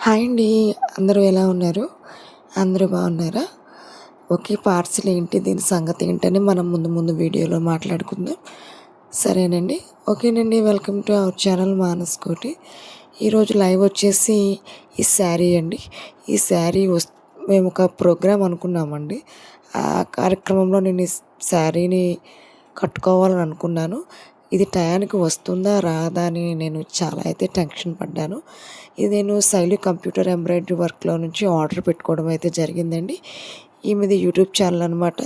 Hi అండి. అందరూ ఎలా ఉన్నారు? అందరూ బాగున్నారా? ఓకే. పార్సిల్ ఏంటి? దీని సంగతి ఏంటని మనం ముందు వీడియోలో మాట్లాడుకుందాం. సరేనండి. ఓకేనండి. Welcome to our channel Manas కోటి. ఈరోజు లైవ్ వచ్చేసి ఈ శారీ అండి. ఈ శారీ మేము ఒక ప్రోగ్రామ్ అనుకున్నామండి. ఆ కార్యక్రమంలో నేను ఈ శారీని కట్టుకోవాలని అనుకున్నాను. ఇది టయానికి వస్తుందా రాదా అని నేను చాలా అయితే టెన్షన్ పడ్డాను. ఇది నేను శైలి కంప్యూటర్ ఎంబ్రాయిడరీ వర్క్లో నుంచి ఆర్డర్ పెట్టుకోవడం అయితే జరిగిందండి. ఈమెది యూట్యూబ్ ఛానల్ అనమాట.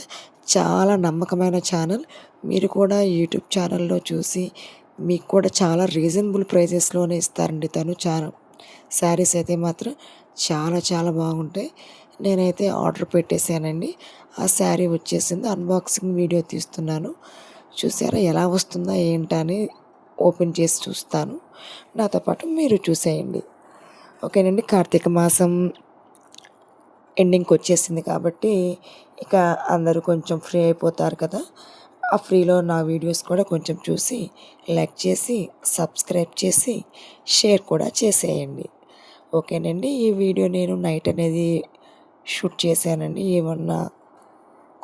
చాలా నమ్మకమైన ఛానల్. మీరు కూడా యూట్యూబ్ ఛానల్లో చూసి మీకు కూడా చాలా రీజనబుల్ ప్రైజెస్లోనే ఇస్తారండి తను. చాలా శారీస్ అయితే మాత్రం చాలా బాగుంటాయి. నేనైతే ఆర్డర్ పెట్టేశానండి. ఆ శారీ వచ్చేసింది. అన్బాక్సింగ్ వీడియో తీస్తున్నాను. చూసారా ఎలా వస్తుందా ఏంటా అని ఓపెన్ చేసి చూస్తాను. నాతో పాటు మీరు చూసేయండి. ఓకేనండి. కార్తీక మాసం ఎండింగ్కి వచ్చేసింది కాబట్టి ఇక అందరూ కొంచెం ఫ్రీ అయిపోతారు కదా. ఆ ఫ్రీలో నా వీడియోస్ కూడా కొంచెం చూసి లైక్ చేసి సబ్స్క్రైబ్ చేసి షేర్ కూడా చేసేయండి. ఓకేనండి. ఈ వీడియో నేను నైట్ అనేది షూట్ చేశానండి. ఏమన్నా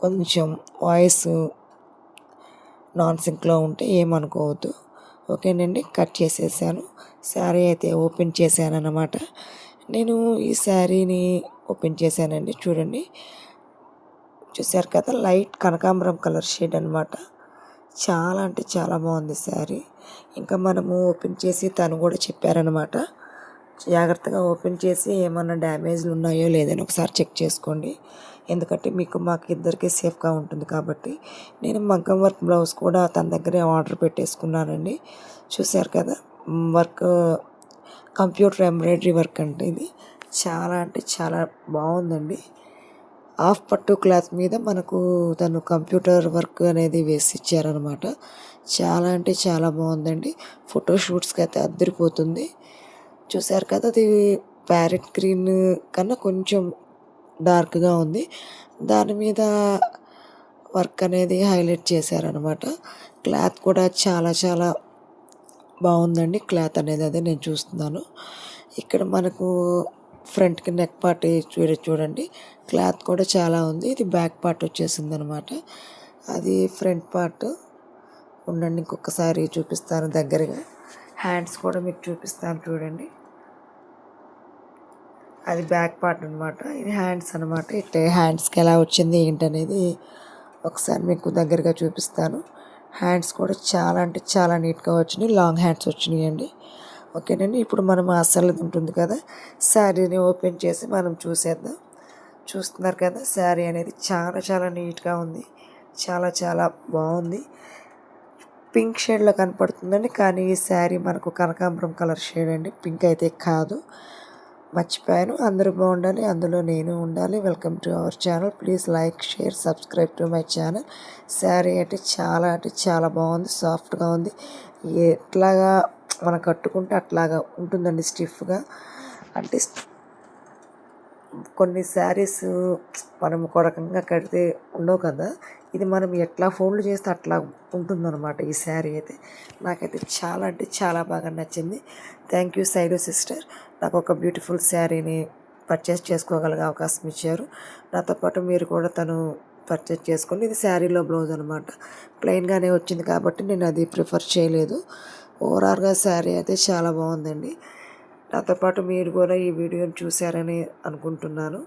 కొంచెం వాయిస్ నాన్ సింక్లో ఉంటే ఏమనుకోవద్దు. ఓకేనండి. కట్ చేసేసాను. శారీ అయితే ఓపెన్ చేశాను అన్నమాట. నేను ఈ శారీని ఓపెన్ చేశానండి. చూడండి, చూసారు కదా, లైట్ కనకాంబరం కలర్ షేడ్ అనమాట. చాలా అంటే చాలా బాగుంది శారీ. ఇంకా మనము ఓపెన్ చేసి తను కూడా చెప్పారనమాట, జాగ్రత్తగా ఓపెన్ చేసి ఏమన్నా డ్యామేజ్లు ఉన్నాయో లేదని ఒకసారి చెక్ చేసుకోండి. ఎందుకంటే మాకు ఇద్దరికీ సేఫ్గా ఉంటుంది కాబట్టి. నేను మగ్గం వర్క్ బ్లౌజ్ కూడా తన దగ్గరే ఆర్డర్ పెట్టేసుకున్నానండి. చూశారు కదా, వర్క్ కంప్యూటర్ ఎంబ్రాయిడరీ వర్క్ అంటే ఇది చాలా అంటే చాలా బాగుందండి. హాఫ్ పట్టు క్లాత్ మీద మనకు తను కంప్యూటర్ వర్క్ అనేది వేసి ఇచ్చారనమాట. చాలా అంటే చాలా బాగుందండి. ఫోటోషూట్స్కి అయితే అద్దరిపోతుంది. చూసారు కదా, అది ప్యారెట్ గ్రీన్ కన్నా కొంచెం డార్క్గా ఉంది. దాని మీద వర్క్ అనేది హైలైట్ చేశారనమాట. క్లాత్ కూడా చాలా బాగుందండి. క్లాత్ అనేది అదే నేను చూస్తున్నాను. ఇక్కడ మనకు ఫ్రంట్కి నెక్ పార్ట్ చూడండి, క్లాత్ కూడా చాలా ఉంది. ఇది బ్యాక్ పార్ట్ వచ్చేసింది అనమాట. అది ఫ్రంట్ పార్ట్. ఉండండి, ఇంకొకసారి చూపిస్తాను దగ్గరగా. హ్యాండ్స్ కూడా మీకు చూపిస్తాను చూడండి. అది బ్యాక్ పార్ట్ అనమాట. ఇది హ్యాండ్స్ అనమాట. ఇట్లా హ్యాండ్స్కి ఎలా వచ్చింది ఏంటనేది ఒకసారి మీకు దగ్గరగా చూపిస్తాను. హ్యాండ్స్ కూడా చాలా అంటే చాలా నీట్గా వచ్చినాయి. లాంగ్ హ్యాండ్స్ వచ్చినాయి అండి. ఓకేనండి. ఇప్పుడు మనం అసలు ఉంటుంది కదా, శారీని ఓపెన్ చేసి మనం చూసేద్దాం. చూస్తున్నారు కదా, శారీ అనేది చాలా నీట్గా ఉంది. చాలా బాగుంది. పింక్ షేడ్లో కనపడుతుందండి, కానీ ఈ శారీ మనకు కనకాంబరం కలర్ షేడ్ అండి. పింక్ అయితే కాదు. మర్చిపోయాను. అందరూ బాగుండాలి, అందులో నేను ఉండాలి. Welcome to our channel. Please like share subscribe to my channel. Sari అంటే చాలా బాగుంది. సాఫ్ట్గా ఉంది. ఎట్లాగా మనం కట్టుకుంటే అట్లాగా ఉంటుందండి, స్టిఫ్గా. అంటే కొన్ని శారీస్ మనం ఒక రకంగా కడితే ఉండవు కదా, ఇది మనం ఎట్లా ఫోల్డ్ చేస్తే అట్లా ఉంటుందన్నమాట. ఈ శారీ అయితే నాకైతే చాలా అంటే చాలా బాగా నచ్చింది. Thank you side sister. నాకు ఒక బ్యూటిఫుల్ శారీని పర్చేస్ చేసుకోగలిగే అవకాశం ఇచ్చారు. నాతో పాటు మీరు కూడా తను పర్చేస్ చేసుకోండి. ఇది శారీలో బ్లౌజ్ అనమాట. ప్లెయిన్గానే వచ్చింది కాబట్టి నేను అది ప్రిఫర్ చేయలేదు. ఓవరాల్గా శారీ అయితే చాలా బాగుందండి. నాతో పాటు మీరు కూడా ఈ వీడియోని చూశారని అనుకుంటున్నాను.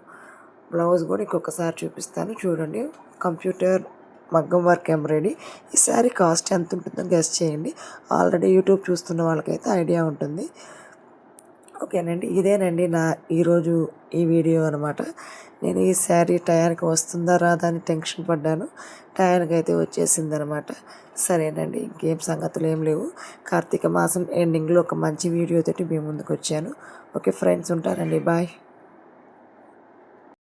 బ్లౌజ్ కూడా ఇంకొకసారి చూపిస్తాను చూడండి. కంప్యూటర్ మగ్గం వర్క్ ఎంబ్రాయిడరీ. ఈ శారీ కాస్ట్ ఎంత ఉంటుందో గెస్ చేయండి. ఆల్రెడీ యూట్యూబ్ చూస్తున్న వాళ్ళకైతే ఐడియా ఉంటుంది. ఓకేనండి. ఇదేనండి నా ఈరోజు ఈ వీడియో అనమాట. నేను ఈ శారీ టయానికి వస్తుందా రాదా అని టెన్షన్ పడ్డాను. టయానికి అయితే వచ్చేసింది అనమాట. సరేనండి, ఇంకేం సంగతులు ఏం లేవు. కార్తీక మాసం ఎండింగ్లో ఒక మంచి వీడియోతోటి మీ ముందుకు వచ్చాను. ఓకే ఫ్రెండ్స్, ఉంటారండి. బాయ్.